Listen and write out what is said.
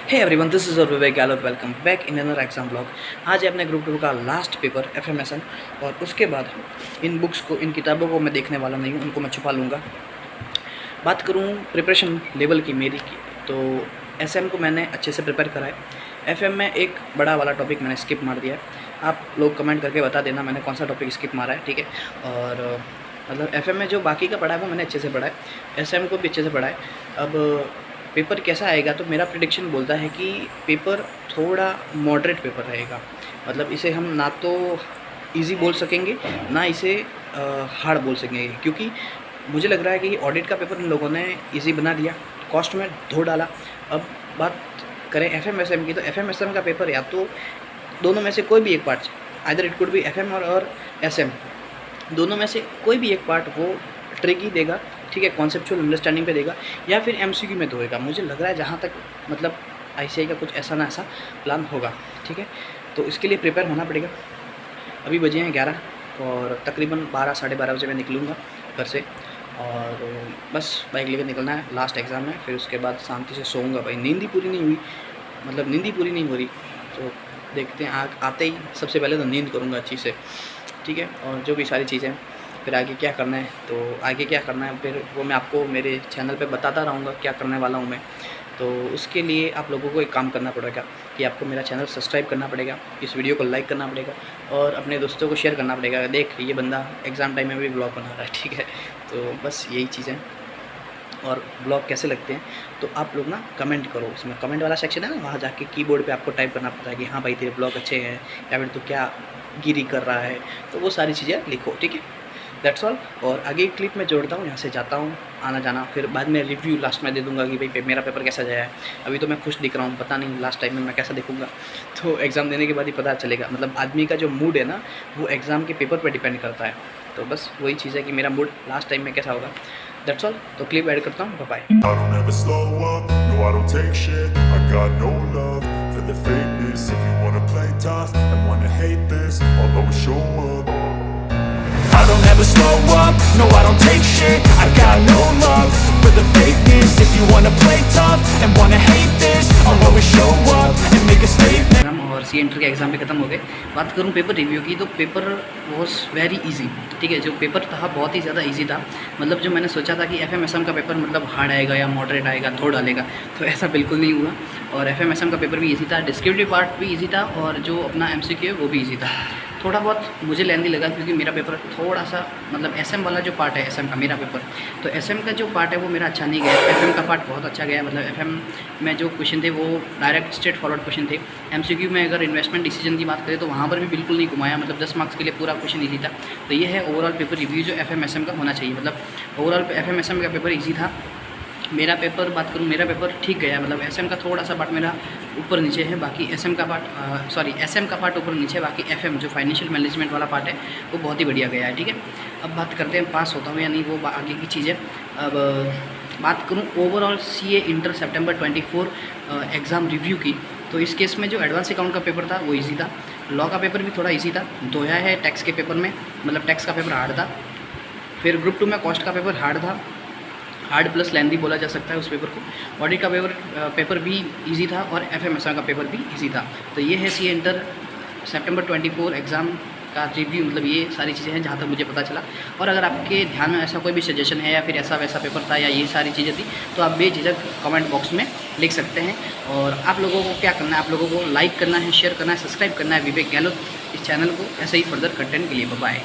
Hey everyone, this is Vivek Gahlot. Welcome back in another exam blog. आज है अपने group 2 का लास्ट पेपर एफएमएसएन, और उसके बाद इन बुक्स को, इन किताबों को मैं देखने वाला नहीं हूँ, उनको मैं छुपा लूँगा। बात करूँ प्रिपरेशन लेवल की मेरी की, तो एसएम को मैंने अच्छे से प्रिपेयर करा है। एफएम में एक बड़ा वाला टॉपिक मैंने स्किप मार दिया है। आप लोग कमेंट करके बता देना मैंने कौन सा टॉपिक स्किप मारा है, ठीक है। और मतलब एफएम में जो बाकी का पढ़ा है वो मैंने अच्छे से पढ़ा है, एसएम को भी अच्छे से पढ़ा है। अब पेपर कैसा आएगा, तो मेरा प्रेडिक्शन बोलता है कि पेपर थोड़ा मॉडरेट पेपर रहेगा। मतलब इसे हम ना तो इजी बोल सकेंगे, ना इसे हार्ड बोल सकेंगे, क्योंकि मुझे लग रहा है कि ऑडिट का पेपर इन लोगों ने इजी बना दिया, कॉस्ट में धो डाला। अब बात करें एफएमएसएम की, तो एफएमएसएम का पेपर या तो दोनों में से कोई भी एक पार्ट, आइदर इट कुड भी एफएम और एसएम, दोनों में से कोई भी एक पार्ट वो ट्रिकी देगा, ठीक है, कॉन्सेप्चुअल अंडरस्टैंडिंग पे देगा, या फिर एमसीक्यू में देगा। मुझे लग रहा है जहाँ तक मतलब आईसीआई का कुछ ऐसा ना ऐसा प्लान होगा, ठीक है। तो इसके लिए प्रिपेयर होना पड़ेगा। अभी बजे हैं 11 और तकरीबन 12 साढ़े 12 बजे मैं निकलूँगा घर से, और बस बाइक लेकर निकलना है। लास्ट एग्ज़ाम है, फिर उसके बाद शांति से सोऊंगा। भाई नींद ही पूरी नहीं हुई, मतलब नींद ही पूरी नहीं हो रही, तो देखते हैं आते ही सबसे पहले तो नींद करूँगा अच्छी से, ठीक है। और जो भी सारी चीज़ें फिर आगे क्या करना है, तो आगे क्या करना है फिर वो मैं आपको मेरे चैनल पे बताता रहूँगा क्या करने वाला हूँ मैं। तो उसके लिए आप लोगों को एक काम करना पड़ेगा कि आपको मेरा चैनल सब्सक्राइब करना पड़ेगा, इस वीडियो को लाइक करना पड़ेगा, और अपने दोस्तों को शेयर करना पड़ेगा। देख ये बंदा एग्ज़ाम टाइम में भी ब्लॉग बना रहा है, ठीक है। तो बस यही चीज़ें। और ब्लॉग कैसे लगते हैं तो आप लोग ना कमेंट करो, उसमें कमेंट वाला सेक्शन है ना, वहाँ जाके कीबोर्ड पे आपको टाइप करना पड़ता है कि हाँ भाई तेरे ब्लॉग अच्छे हैं, या फिर तू क्या गिरी कर रहा है, तो वो सारी चीज़ें लिखो, ठीक है। That's all. और आगे एक क्लिप में जोड़ता हूँ, यहाँ से जाता हूँ आना जाना, फिर बाद में रिव्यू लास्ट में दे दूँगा कि भाई मेरा पेपर कैसा जाया है। अभी तो मैं खुश दिख रहा हूँ, पता नहीं लास्ट टाइम में मैं कैसा दिखूँगा, तो एग्ज़ाम देने के बाद ही पता चलेगा। मतलब आदमी का जो मूड है ना, वो एग्ज़ाम के पेपर पर डिपेंड करता है। तो बस वही चीज़ है कि मेरा मूड लास्ट टाइम में कैसा होगा। That's all. तो क्लिप ऐड करता हूँ, bye. I don't ever slow up, no I don't take shit. I got no love for the fakeness. If you wanna play tough and wanna hate this, I'll always show up. I don't ever slow up, no I don't take shit. I got no love for the fakeness. If you wanna play tough and wanna hate this, I'll always show up and make a statement. और सी enter के exam भी खत्म हो गए। बात करूँ paper review की, तो पेपर वॉज वेरी इजी, ठीक है। जो पेपर था बहुत ही ज़्यादा इजी था। मतलब जो मैंने सोचा था कि एफएमएसएम का पेपर मतलब हार्ड आएगा या मॉडरेट आएगा, धो डालेगा, तो ऐसा बिल्कुल नहीं हुआ। और एफएमएसएम का पेपर भी इजी था, डिस्क्रिप्टिव पार्ट भी इजी था, और जो अपना एमसीक्यू है वो भी इजी था। थोड़ा बहुत मुझे लेंदी लगा क्योंकि मेरा पेपर थोड़ा सा मतलब एसएम वाला जो पार्ट है, एसएम का मेरा पेपर, तो एसएम का जो पार्ट है वो मेरा अच्छा नहीं गया, एफएम का पार्ट बहुत अच्छा गया। मतलब एफएम में जो क्वेश्चन थे वो डायरेक्ट स्ट्रेट फॉरवर्ड क्वेश्चन थे। एमसीक्यू में अगर इन्वेस्टमेंट डिसीजन की बात करें तो वहाँ पर भी बिल्कुल नहीं घुमाया, मतलब 10 मार्क्स के लिए पूरा क्वेश्चन ईजी था। तो ये है ओवरऑल पेपर रिव्यू जो एफएमएसएम का होना चाहिए। मतलब ओवरऑल एफएमएसएम का पेपर ईजी था। मेरा पेपर बात करूँ, मेरा पेपर ठीक गया। मतलब एसएम का थोड़ा सा पार्ट मेरा ऊपर नीचे है, बाकी एसएम का पार्ट एसएम का पार्ट ऊपर नीचे है, बाकी एफएम जो फाइनेंशियल मैनेजमेंट वाला पार्ट है वो बहुत ही बढ़िया गया है, ठीक है। अब बात करते हैं पास होता हूँ या नहीं, वो आगे की चीज़ है। अब बात करूँ ओवरऑल सीए इंटर सितंबर 24 एग्ज़ाम रिव्यू की, तो इस केस में जो एडवांस अकाउंट का पेपर था वो ईजी था। लॉ का पेपर भी थोड़ा ईजी था, धोया है टैक्स के पेपर में, मतलब टैक्स का पेपर हार्ड था। फिर ग्रुप 2 में कॉस्ट का पेपर हार्ड था, हार्ड प्लस लेंदी बोला जा सकता है उस पेपर को। ऑडिट का पेपर भी इजी था, और एफएमएसआर का पेपर भी इजी था। तो ये है सी इंटर सितंबर 24 एग्ज़ाम का रिव्यू। मतलब ये सारी चीज़ें हैं जहाँ तक मुझे पता चला। और अगर आपके ध्यान में ऐसा कोई भी सजेशन है, या फिर ऐसा वैसा पेपर था, या ये सारी चीज़ें थी, तो आप बेझिझक कमेंट बॉक्स में लिख सकते हैं। और आप लोगों को क्या करना है, आप लोगों को लाइक करना है, शेयर करना है, सब्सक्राइब करना है विवेक गहलोत इस चैनल को, ऐसे ही फर्दर कंटेंट के लिए। बाय।